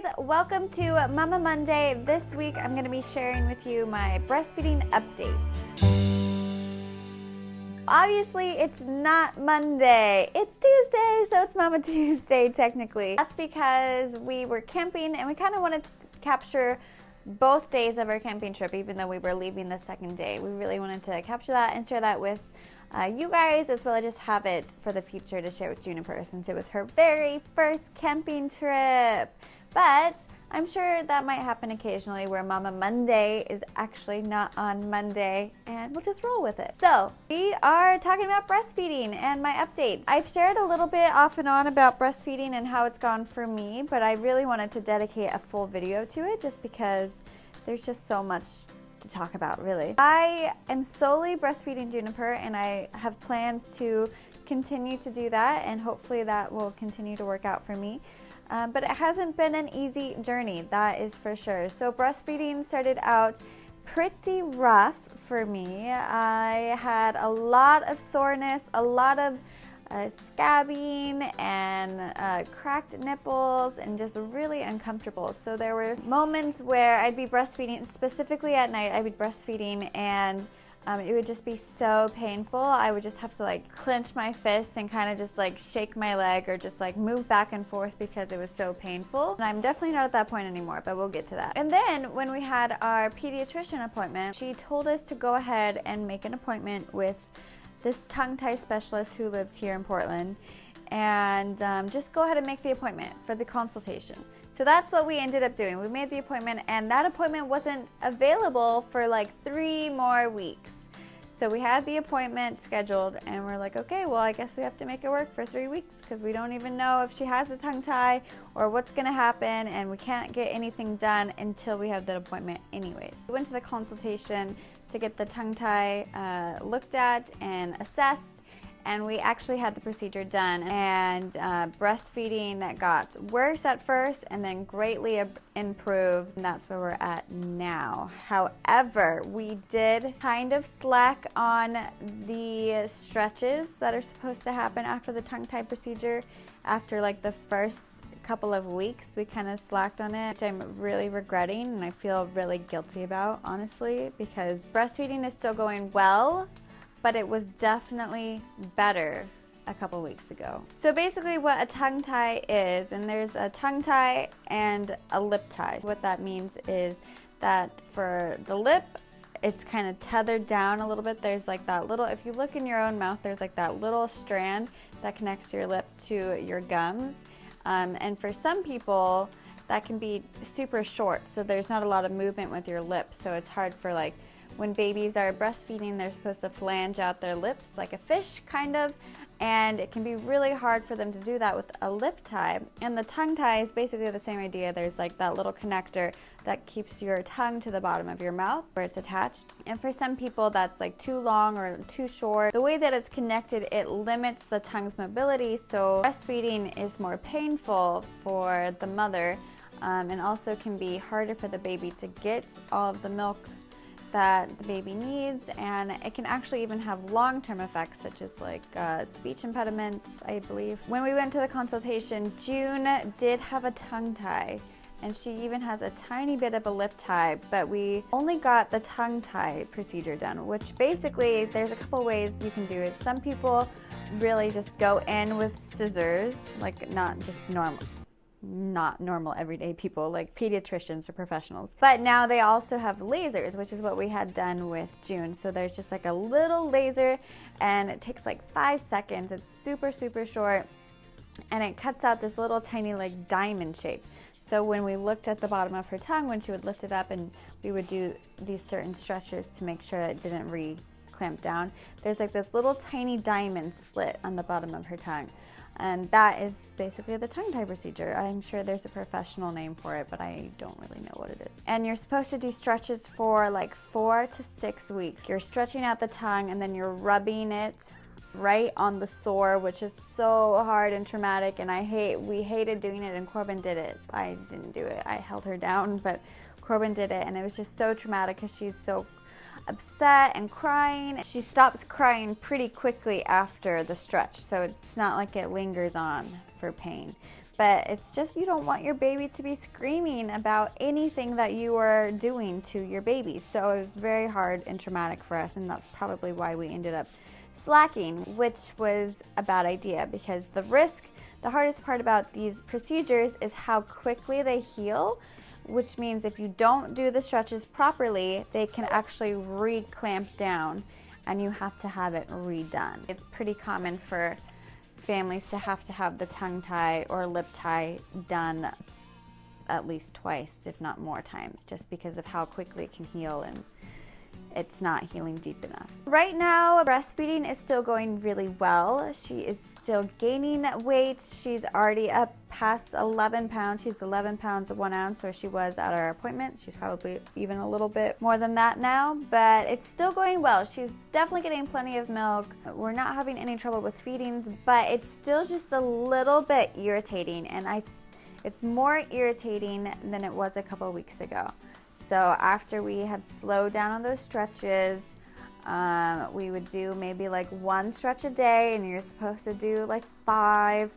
guys, welcome to Mama Monday. This week I'm going to be sharing with you my breastfeeding update. Obviously it's not Monday, it's Tuesday, so it's Mama Tuesday technically. That's because we were camping and we kind of wanted to capture both days of our camping trip, even though we were leaving the second day. We really wanted to capture that and share that with you guys, as well as just have it for the future to share with Juniper, since it was her very first camping trip. But I'm sure that might happen occasionally where Mama Monday is actually not on Monday, and we'll just roll with it. So we are talking about breastfeeding and my updates. I've shared a little bit off and on about breastfeeding and how it's gone for me, but I really wanted to dedicate a full video to it just because there's just so much to talk about, really. I am solely breastfeeding Juniper, and I have plans to continue to do that, and hopefully that will continue to work out for me. But it hasn't been an easy journey, that is for sure. So breastfeeding started out pretty rough for me. I had a lot of soreness, a lot of scabbing and cracked nipples, and just really uncomfortable. So there were moments where I'd be breastfeeding, specifically at night, I'd be breastfeeding and it would just be so painful. I would just have to like clench my fists and kind of just like shake my leg or just like move back and forth because it was so painful. And I'm definitely not at that point anymore, but we'll get to that. And then when we had our pediatrician appointment, she told us to go ahead and make an appointment with this tongue tie specialist who lives here in Portland, and just go ahead and make the appointment for the consultation. So that's what we ended up doing. We made the appointment, and that appointment wasn't available for like 3 more weeks. So we had the appointment scheduled, and we're like, okay, well, I guess we have to make it work for 3 weeks because we don't even know if she has a tongue tie or what's gonna happen, and we can't get anything done until we have that appointment anyways. We went to the consultation to get the tongue tie looked at and assessed, and we actually had the procedure done, and breastfeeding got worse at first and then greatly improved, and that's where we're at now. However, we did kind of slack on the stretches that are supposed to happen after the tongue tie procedure. After like the first couple of weeks, we kind of slacked on it, which I'm really regretting and I feel really guilty about, honestly, because breastfeeding is still going well, but it was definitely better a couple weeks ago. So basically what a tongue tie is, and there's a tongue tie and a lip tie. What that means is that for the lip, it's kind of tethered down a little bit. There's like that little, if you look in your own mouth, there's like that little strand that connects your lip to your gums. And for some people, that can be super short, so there's not a lot of movement with your lips, so it's hard for like, when babies are breastfeeding, they're supposed to flange out their lips like a fish, kind of, and it can be really hard for them to do that with a lip tie. And the tongue tie is basically the same idea. There's like that little connector that keeps your tongue to the bottom of your mouth where it's attached. And for some people, that's like too long or too short. The way that it's connected, it limits the tongue's mobility, so breastfeeding is more painful for the mother, and also can be harder for the baby to get all of the milk that the baby needs, and it can actually even have long-term effects such as like speech impediments, I believe. When we went to the consultation, June did have a tongue tie, and she even has a tiny bit of a lip tie, but we only got the tongue tie procedure done, which basically there's a couple ways you can do it. Some people really just go in with scissors, like not normal everyday people like pediatricians or professionals. But now they also have lasers, which is what we had done with June. So there's just like a little laser, and it takes like 5 seconds. It's super, super short, and it cuts out this little tiny like diamond shape. So when we looked at the bottom of her tongue, when she would lift it up and we would do these certain stretches to make sure it didn't re-clamp down, there's like this little tiny diamond slit on the bottom of her tongue. And that is basically the tongue tie procedure. I'm sure there's a professional name for it, but I don't really know what it is. And you're supposed to do stretches for like 4 to 6 weeks. You're stretching out the tongue, and then you're rubbing it right on the sore, which is so hard and traumatic, and we hated doing it, and Corbin did it. I didn't do it. I held her down, but Corbin did it, and it was just so traumatic because she's so upset and crying. She stops crying pretty quickly after the stretch, so it's not like it lingers on for pain. but it's just you don't want your baby to be screaming about anything that you are doing to your baby. So it was very hard and traumatic for us, and that's probably why we ended up slacking, which was a bad idea, because the hardest part about these procedures is how quickly they heal, which means if you don't do the stretches properly, they can actually re-clamp down and you have to have it redone. It's pretty common for families to have the tongue tie or lip tie done at least twice, if not more times, just because of how quickly it can heal and it's not healing deep enough. Right now, breastfeeding is still going really well. She is still gaining weight. She's already up past 11 pounds. She's 11 pounds 1 ounce where she was at our appointment. She's probably even a little bit more than that now, but it's still going well. She's definitely getting plenty of milk. We're not having any trouble with feedings, but it's still just a little bit irritating, and it's more irritating than it was a couple weeks ago. So after we had slowed down on those stretches, we would do maybe like 1 stretch a day, and you're supposed to do like 5,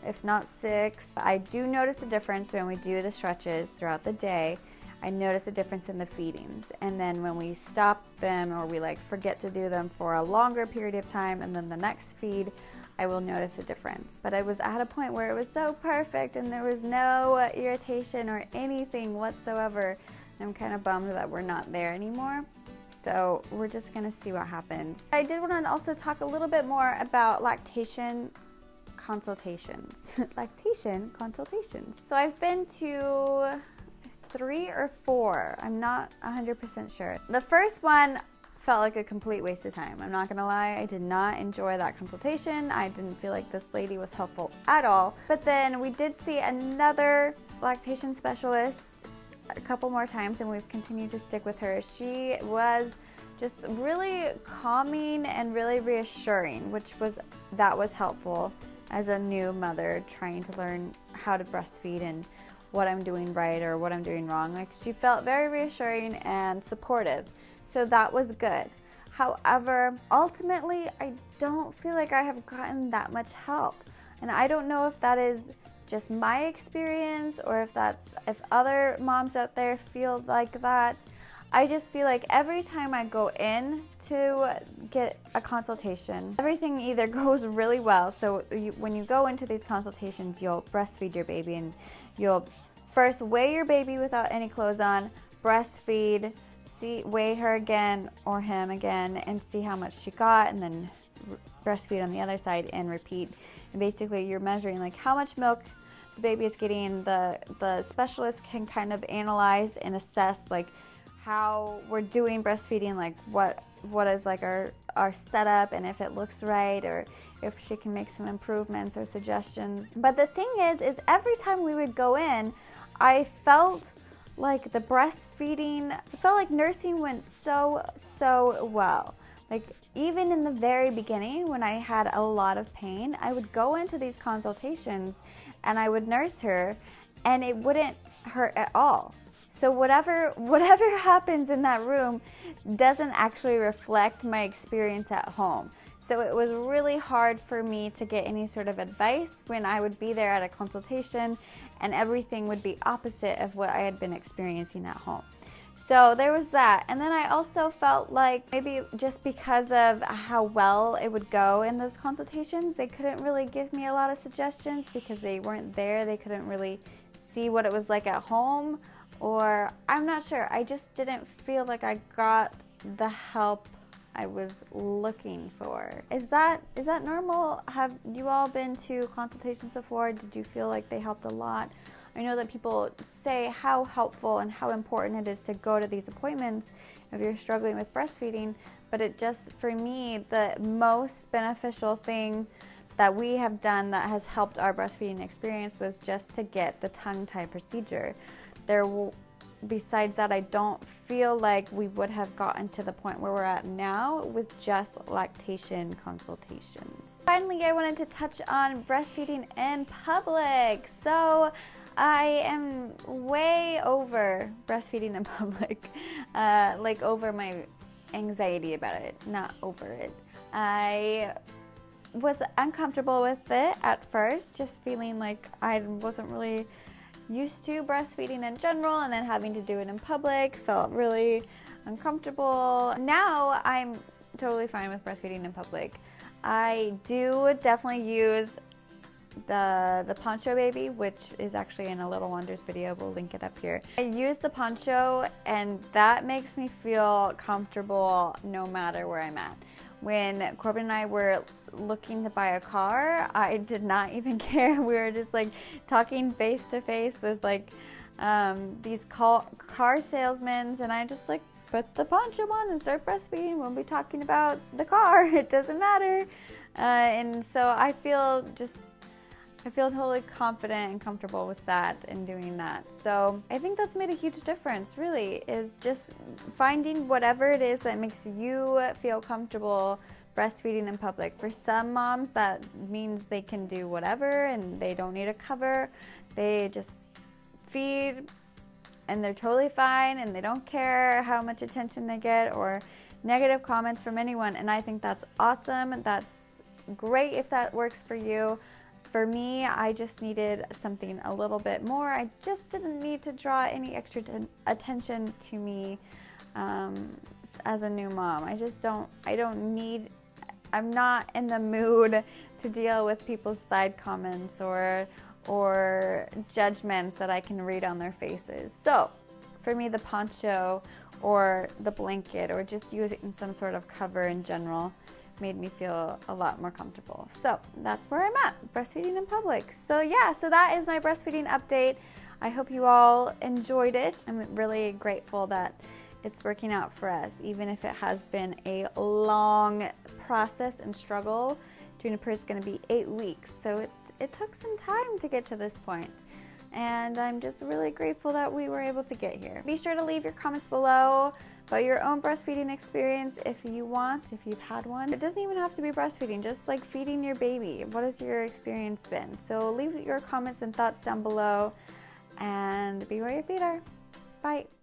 if not 6. I do notice a difference when we do the stretches throughout the day. I notice a difference in the feedings, and then when we stop them or we like forget to do them for a longer period of time, and then the next feed, I will notice a difference. But I was at a point where it was so perfect and there was no irritation or anything whatsoever. I'm kind of bummed that we're not there anymore. So we're just gonna see what happens. I did want to also talk a little bit more about lactation consultations. Lactation consultations. So I've been to 3 or 4. I'm not 100% sure. The first one felt like a complete waste of time. I'm not gonna lie, I did not enjoy that consultation. I didn't feel like this lady was helpful at all. But then we did see another lactation specialist a couple more times, and we've continued to stick with her. She was just really calming and really reassuring, that was helpful as a new mother trying to learn how to breastfeed and what I'm doing right or what I'm doing wrong. Like, she felt very reassuring and supportive, so that was good. However, ultimately, I don't feel like I have gotten that much help, and I don't know if that is just my experience or if other moms out there feel like that. I just feel like every time I go in to get a consultation, everything either goes really well. So when you go into these consultations, you'll breastfeed your baby, and you'll first weigh your baby without any clothes on, breastfeed, weigh her again or him again and see how much she got, and then breastfeed on the other side and repeat. And basically you're measuring like how much milk the baby is getting. The specialist can kind of analyze and assess like how we're doing breastfeeding, like what is like our setup, and if it looks right, or if she can make some improvements or suggestions. But the thing is every time we would go in, I felt like the breastfeeding, I felt like nursing went so well. Like, even in the very beginning when I had a lot of pain, I would go into these consultations and I would nurse her and it wouldn't hurt at all. So whatever happens in that room doesn't actually reflect my experience at home. So it was really hard for me to get any sort of advice when I would be there at a consultation, and everything would be opposite of what I had been experiencing at home. So there was that. And then I also felt like maybe just because of how well it would go in those consultations, they couldn't really give me a lot of suggestions because they weren't there. They couldn't really see what it was like at home, or I'm not sure. I just didn't feel like I got the help I was looking for. Is that normal? Have you all been to consultations before? Did you feel like they helped a lot? I know that people say how helpful and how important it is to go to these appointments if you're struggling with breastfeeding, but it just, for me, the most beneficial thing that we have done that has helped our breastfeeding experience was just to get the tongue tie procedure. Besides that, I don't feel like we would have gotten to the point where we're at now with just lactation consultations. Finally, I wanted to touch on breastfeeding in public. So I am way over breastfeeding in public, like over my anxiety about it, not over it. I was uncomfortable with it at first, just feeling like I wasn't really used to breastfeeding in general, and then having to do it in public felt really uncomfortable. Now I'm totally fine with breastfeeding in public. I do definitely use the Poncho Baby, which is actually in a Little Wonders video. We'll link it up here. I use the Poncho, and that makes me feel comfortable no matter where I'm at. When Corbin and I were looking to buy a car, I did not even care. We were just like talking face to face with like these car salesmen, and I just like put the poncho on and start breastfeeding. We'll be talking about the car. It doesn't matter. And so I feel totally confident and comfortable with that and doing that. So I think that's made a huge difference, really, is just finding whatever it is that makes you feel comfortable breastfeeding in public. For some moms, that means they can do whatever and they don't need a cover. They just feed and they're totally fine, and they don't care how much attention they get or negative comments from anyone. And I think that's awesome. That's great if that works for you. For me, I just needed something a little bit more. I just didn't need to draw any extra attention to me as a new mom. I'm not in the mood to deal with people's side comments or judgments that I can read on their faces. So for me, the poncho or the blanket or just using some sort of cover in general made me feel a lot more comfortable. So that's where I'm at, breastfeeding in public. So yeah, so that is my breastfeeding update. I hope you all enjoyed it. I'm really grateful that it's working out for us, even if it has been a long process and struggle. Juniper is going to be 8 weeks, so it took some time to get to this point. And I'm just really grateful that we were able to get here. Be sure to leave your comments below about your own breastfeeding experience if you want, if you've had one. It doesn't even have to be breastfeeding, just like feeding your baby. What has your experience been? So leave your comments and thoughts down below, and be where your feet are. Bye.